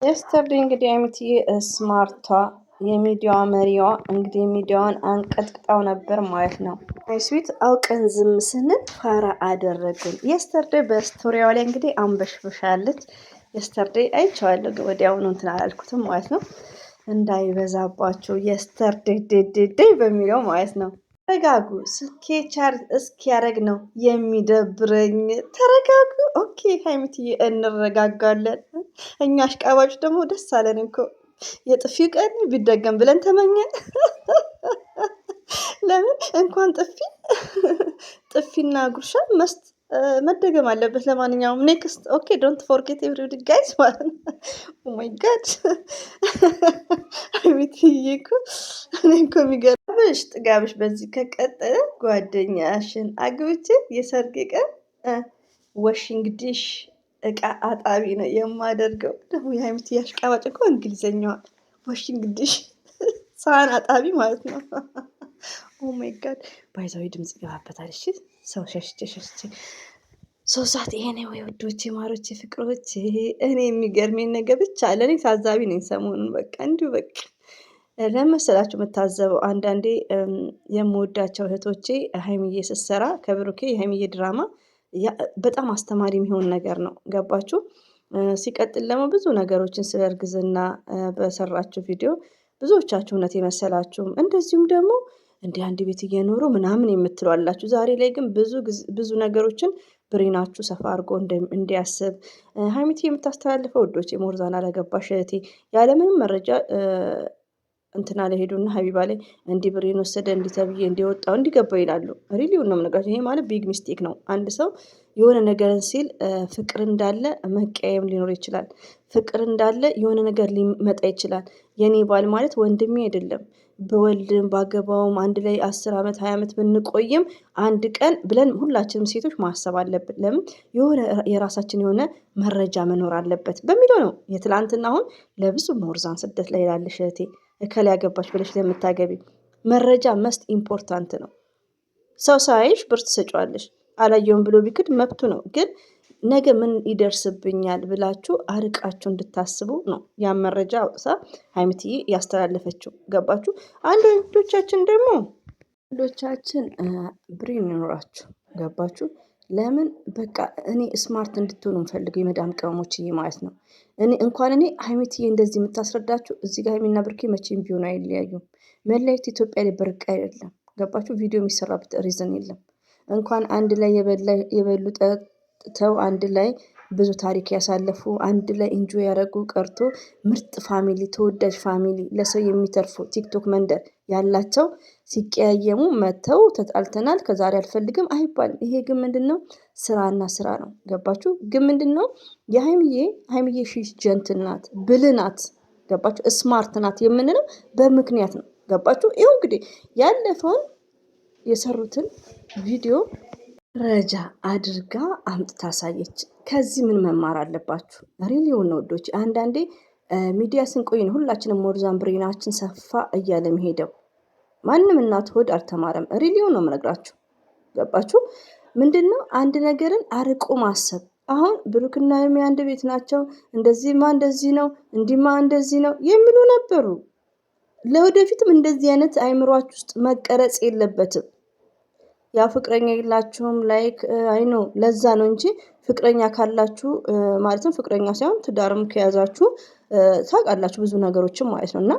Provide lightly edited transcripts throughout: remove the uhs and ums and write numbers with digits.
የስተርዴ እንግዲህ አይምትዬ ስማርቷ የሚዲያዋ መሪዋ እንግዲህ ሚዲያዋን አንቀጥቅጣው ነበር ማለት ነው። ስዊት አውቀን ዝም ስንል ፋራ አደረግን። የስተርዴ በስቶሪያዋ ላይ እንግዲህ አንበሽብሻለች። የስተርዴ አይቼዋለሁ ወዲያውኑ እንትን አላልኩትም ማለት ነው። እንዳይበዛባቸው የስተርዴ ዴ በሚለው ማለት ነው። ተረጋጉ። ስልኬ ቻርጅ እስኪያደርግ ነው የሚደብረኝ። ተረጋጉ። ኦኬ ሀይሚትዬ እንረጋጋለን። እኛ አሽቃባጮች ደግሞ ደስ አለን እኮ የጥፊው ቀን ቢደገም ብለን ተመኘን። ለምን እንኳን ጥፊና ጉርሻ መደገም አለበት። ለማንኛውም ኔክስት ኦኬ ዶንት ፎርጌት ኤቭሪዲ ጋይስ ማለት ነው። ኦ ማይ ጋድ ሀይሚትዬ እኮ እኔ እኮ የሚገርምሽ ጥጋብሽ በዚህ ከቀጠለ ጓደኛሽን አግብቼ የሰርጌ ቀን ዋሺንግ ዲሽ እቃ አጣቢ ነው የማደርገው። ደግሞ የሀይሚትዬ አሽቃባጭ እኮ እንግሊዘኛዋ ዋሺንግ ዲሽ ሳህን አጣቢ ማለት ነው። ኦ ማይ ጋድ ባይዛዊ ድምጽ ይገባበታል። እሺ ሰው ሸሽቼ 3 ሰዓት ይሄ ነው ወይ ውዶቼ፣ ማሮቼ፣ ፍቅሮቼ። እኔ የሚገርመኝ ነገር ብቻ ለእኔ ታዛቢ ነኝ ሰሞኑን። በቃ እንዲሁ በቃ ለመሰላችሁ የምታዘበው አንዳንዴ የምወዳቸው እህቶቼ ሀይሚዬ ስትሰራ ከብሩኬ የሀይሚዬ ድራማ በጣም አስተማሪ የሚሆን ነገር ነው። ገባችሁ? ሲቀጥል ደግሞ ብዙ ነገሮችን ስለ እርግዝና በሰራችሁ ቪዲዮ ብዙዎቻችሁ እውነት የመሰላችሁም እንደዚሁም ደግሞ እንዲህ አንድ ቤት እየኖሩ ምናምን የምትሉ አላችሁ። ዛሬ ላይ ግን ብዙ ነገሮችን ብሬናችሁ ሰፋ አድርጎ እንዲያስብ ሀይሚቲ የምታስተላልፈው ውዶች የሞርዛና ለገባሽ እህቴ ያለምንም መረጃ እንትና ላይ ሄዱና ሀቢባ ላይ እንዲህ ብሬን ወሰደ እንዲህ ተብዬ እንዲወጣው እንዲገባው ይላሉ። ሪሊውን ነው የምነግራቸው። ይሄ ማለት ቢግ ሚስቴክ ነው። አንድ ሰው የሆነ ነገርን ሲል ፍቅር እንዳለ መቀየም ሊኖር ይችላል። ፍቅር እንዳለ የሆነ ነገር ሊመጣ ይችላል። የኔ ባል ማለት ወንድሜ አይደለም። በወልድም ባገባውም አንድ ላይ 10 ዓመት 20 ዓመት ብንቆይም አንድ ቀን ብለን ሁላችንም ሴቶች ማሰብ አለብን። ለምን የሆነ የራሳችን የሆነ መረጃ መኖር አለበት በሚለው ነው። የትላንትና አሁን ለብዙ ሞርዛን ስደት ላይ ላለሽ እህቴ እከሌ ያገባች ብለሽ ለምታገቢ መረጃ መስት ኢምፖርታንት ነው። ሰው ሳይሽ ብር ትሰጫዋለሽ። አላየውም ብሎ ቢክድ መብቱ ነው። ግን ነገ ምን ይደርስብኛል ብላችሁ አርቃችሁ እንድታስቡ ነው ያን መረጃ አውጥታ ሀይሚትዬ ያስተላለፈችው። ገባችሁ? አንዳንዶቻችን ደግሞ ብሬን ይኖራችሁ። ገባችሁ? ለምን በቃ እኔ ስማርት እንድትሆኑ እንፈልገው የመዳም ቅመሞችዬ ማለት ነው። እኔ ሀይሚትዬ እንደዚህ የምታስረዳችሁ እዚህ ጋር ሀይሚና ብሩኬ መቼም ቢሆኑ አይለያዩም። መለያየት ኢትዮጵያ ላይ ብርቅ አይደለም። ገባችሁ? ቪዲዮ የሚሰራበት ሪዝን የለም። እንኳን አንድ ላይ የበሉ ጠጥተው አንድ ላይ ብዙ ታሪክ ያሳለፉ አንድ ላይ ኢንጆይ ያደረጉ ቀርቶ ምርጥ ፋሚሊ፣ ተወዳጅ ፋሚሊ፣ ለሰው የሚተርፉ ቲክቶክ መንደር ያላቸው ሲቀያየሙ መተው ተጣልተናል ከዛሬ አልፈልግም አይባልም። ይሄ ግን ምንድነው? ስራና ስራ ነው። ገባችሁ? ግን ምንድነው? ሀይሚዬ ሺ ጀንትል ናት፣ ብልህ ናት። ገባችሁ? ስማርት ናት የምንለው በምክንያት ነው። ገባችሁ? ይኸው እንግዲህ ያለፈውን የሰሩትን ቪዲዮ ረጃ አድርጋ አምጥታ አሳየች። ከዚህ ምን መማር አለባችሁ? ሪሊውን ነው ወዶች። አንዳንዴ ሚዲያ ስንቆይ ነው ሁላችንም ሞርዛን ብሬናችን ሰፋ እያለ መሄደው። ማንም እናት ሆድ አልተማረም። ሪሊውን ነው የምነግራችሁ። ገባችሁ? ምንድነው? አንድ ነገርን አርቆ ማሰብ። አሁን ብሩክና ሀይሚ አንድ ቤት ናቸው። እንደዚህማ እንደዚህ ነው፣ እንዲህማ እንደዚህ ነው የሚሉ ነበሩ። ለወደፊትም እንደዚህ አይነት አይምሯችሁ ውስጥ መቀረጽ የለበትም። ያ ፍቅረኛ የላችሁም ላይክ አይኖ ለዛ ነው እንጂ ፍቅረኛ ካላችሁ ማለትም ፍቅረኛ ሳይሆን ትዳርም ከያዛችሁ ታውቃላችሁ ብዙ ነገሮችም ማለት ነው። እና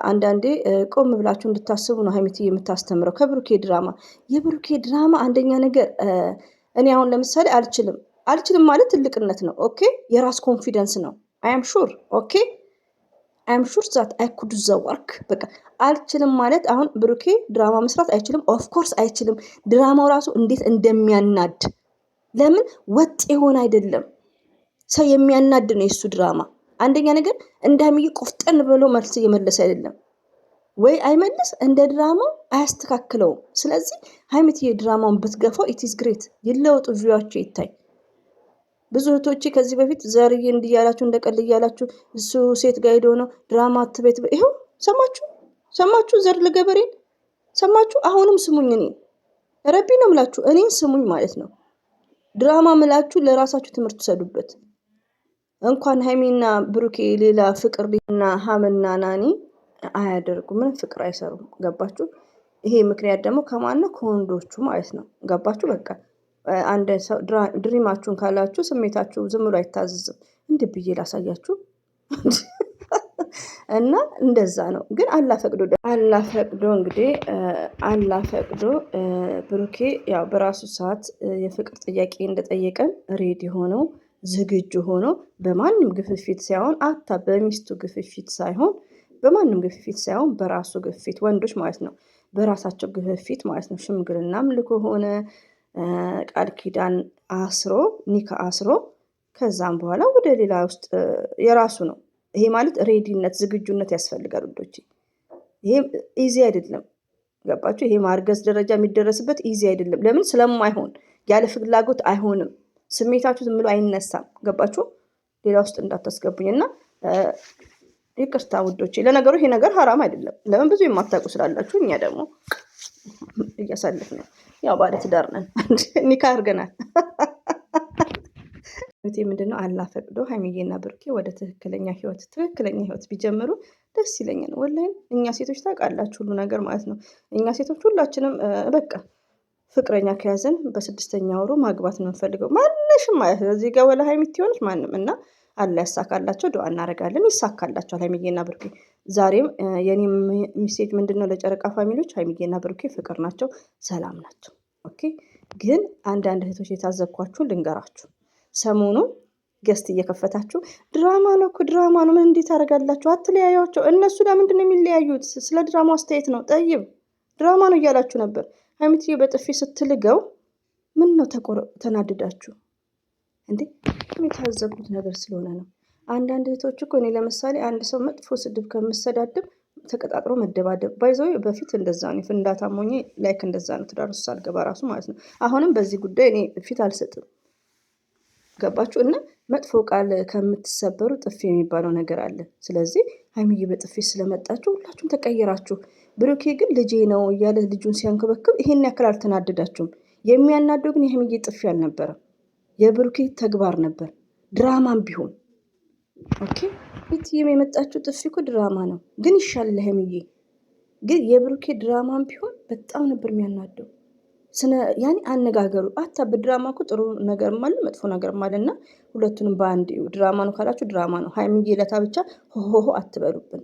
አንዳንዴ ቆም ብላችሁ እንድታስቡ ነው ሀይሚትዬ የምታስተምረው ከብሩኬ ድራማ። የብሩኬ ድራማ አንደኛ ነገር እኔ አሁን ለምሳሌ አልችልም ማለት ትልቅነት ነው። ኦኬ የራስ ኮንፊደንስ ነው። አም ሹር ኦኬ አም ሹር ዛት አይ ኩድ ዘ ወርክ። በቃ አልችልም ማለት አሁን ብሩኬ ድራማ መስራት አይችልም። ኦፍኮርስ አይችልም። ድራማው ራሱ እንዴት እንደሚያናድ ለምን ወጥ የሆነ አይደለም። ሰው የሚያናድ ነው የሱ ድራማ። አንደኛ ነገር እንደ ሀይሚዬ ቆፍጠን ብሎ መልስ እየመለሰ አይደለም ወይ አይመልስ፣ እንደ ድራማው አያስተካክለውም። ስለዚህ ሀይሚትዬ ድራማውን ብትገፋው ኢትስ ግሬት። ይለወጡ፣ ቪዋቸው ይታይ። ብዙ እህቶቼ ከዚህ በፊት ዘርዬ እንዲያላችሁ እንደቀል እያላችሁ እሱ ሴት ጋር ሄዶ ነው ድራማ አትቤት። ይኸው ሰማችሁ፣ ዘር ለገበሬን ሰማችሁ። አሁንም ስሙኝ፣ እኔን ረቢ ነው ምላችሁ፣ እኔን ስሙኝ ማለት ነው። ድራማ ምላችሁ ለራሳችሁ ትምህርት ትሰዱበት። እንኳን ሀይሚና ብሩኬ ሌላ ፍቅር እና ሀምና ናኒ አያደርጉም። ምንም ፍቅር አይሰሩም። ገባችሁ? ይሄ ምክንያት ደግሞ ከማን ነው? ከወንዶቹ ማለት ነው። ገባችሁ? በቃ አንድ ሰው ድሪማችሁን ካላችሁ ስሜታችሁ ዝም ብሎ አይታዘዝም። እንዲህ ብዬ ላሳያችሁ እና እንደዛ ነው። ግን አላፈቅዶ እንግዲህ አላፈቅዶ ብሩኬ ያው በራሱ ሰዓት የፍቅር ጥያቄ እንደጠየቀን ሬዲ ሆነው ዝግጁ ሆኖ በማንም ግፍፊት ሳይሆን በሚስቱ ግፍፊት ሳይሆን በማንም ግፍፊት ሳይሆን በራሱ ግፊት ወንዶች ማለት ነው። በራሳቸው ግፍፊት ማለት ነው። ሽምግልናም ልኮ ሆነ ቃል ኪዳን አስሮ ኒካ አስሮ ከዛም በኋላ ወደ ሌላ ውስጥ የራሱ ነው። ይሄ ማለት ሬዲነት ዝግጁነት ያስፈልጋል ውዶቼ። ይሄ ኢዚ አይደለም። ገባችሁ? ይሄ ማርገዝ ደረጃ የሚደረስበት ኢዚ አይደለም። ለምን? ስለማይሆን ያለ ፍላጎት አይሆንም። ስሜታችሁ ዝም ብሎ አይነሳም። ገባችሁ? ሌላ ውስጥ እንዳታስገቡኝ እና ይቅርታ ውዶቼ። ለነገሩ ይሄ ነገር ሀራም አይደለም። ለምን? ብዙ የማታውቁ ስላላችሁ። እኛ ደግሞ እያሳለፍን ነው። ያው ባለ ትዳር ነን፣ ኒካ አድርገናል። ምንድነው አላህ ፈቅዶ ሀይሚዬና ብሩኬ ወደ ትክክለኛ ህይወት ቢጀምሩ ደስ ይለኛል። ወላሂ እኛ ሴቶች ታውቃላችሁ ሁሉ ነገር ማለት ነው። እኛ ሴቶች ሁላችንም በቃ ፍቅረኛ ከያዘን በ6ኛ ወሩ ማግባት ነው የምንፈልገው። ማንሽም ማለት ነው እዚህ ጋር ወላ ሀይሚት ሆነች ማንም እና አላህ ያሳካላቸው። ዱአ እናደርጋለን ይሳካላቸዋል ሀይሚዬና ብሩኬ። ዛሬም የኔ ሚሴጅ ምንድነው ለጨረቃ ፋሚሊዎች፣ ሀይሚዬና ብሩኬ ፍቅር ናቸው፣ ሰላም ናቸው። ኦኬ። ግን አንዳንድ እህቶች የታዘብኳችሁን ልንገራችሁ። ሰሞኑ ገስት እየከፈታችሁ ድራማ ነው እኮ ድራማ ነው፣ ምን እንዴት አደርጋላችሁ? አትለያዩቸው። እነሱ ለምንድን ነው የሚለያዩት? ስለ ድራማ አስተያየት ነው። ጠይብ ድራማ ነው እያላችሁ ነበር። ሀይሚትዬ በጥፊ ስትልገው ምን ነው ተናድዳችሁ እንዴ? የታዘብኩት ነገር ስለሆነ ነው። አንዳንድ እህቶች እኮ እኔ ለምሳሌ አንድ ሰው መጥፎ ስድብ ከምሰዳድብ ተቀጣጥሮ መደባደብ ባይዘው በፊት እንደዛ ነው። ፍንዳታ ሞኜ ላይክ እንደዛ ነው። ትዳር ውስጥ ሳልገባ ራሱ ማለት ነው። አሁንም በዚህ ጉዳይ እኔ ፊት አልሰጥም። ገባችሁ? እና መጥፎ ቃል ከምትሰበሩ ጥፊ የሚባለው ነገር አለ። ስለዚህ ሀይሚዬ በጥፊ ስለመጣችሁ ሁላችሁም ተቀየራችሁ። ብሩኬ ግን ልጄ ነው እያለ ልጁን ሲያንከበክብ ይሄን ያክል አልተናደዳችሁም። የሚያናደው ግን የሀይሚዬ ጥፊ አልነበረም፣ የብሩኬ ተግባር ነበር። ድራማም ቢሆን ኦኬ። ቤትዬም የመጣችሁ ጥፊ እኮ ድራማ ነው፣ ግን ይሻላል ለሀይሚዬ። ግን የብሩኬ ድራማም ቢሆን በጣም ነበር የሚያናደው። ያኔ አነጋገሩ በድራማ እኮ ጥሩ ነገርም አለ መጥፎ ነገርም አለ እና ሁለቱንም በአንድ ድራማ ነው ካላችሁ ድራማ ነው። ሀይሚዬ ለታ ብቻ ሆሆ አትበሉብን።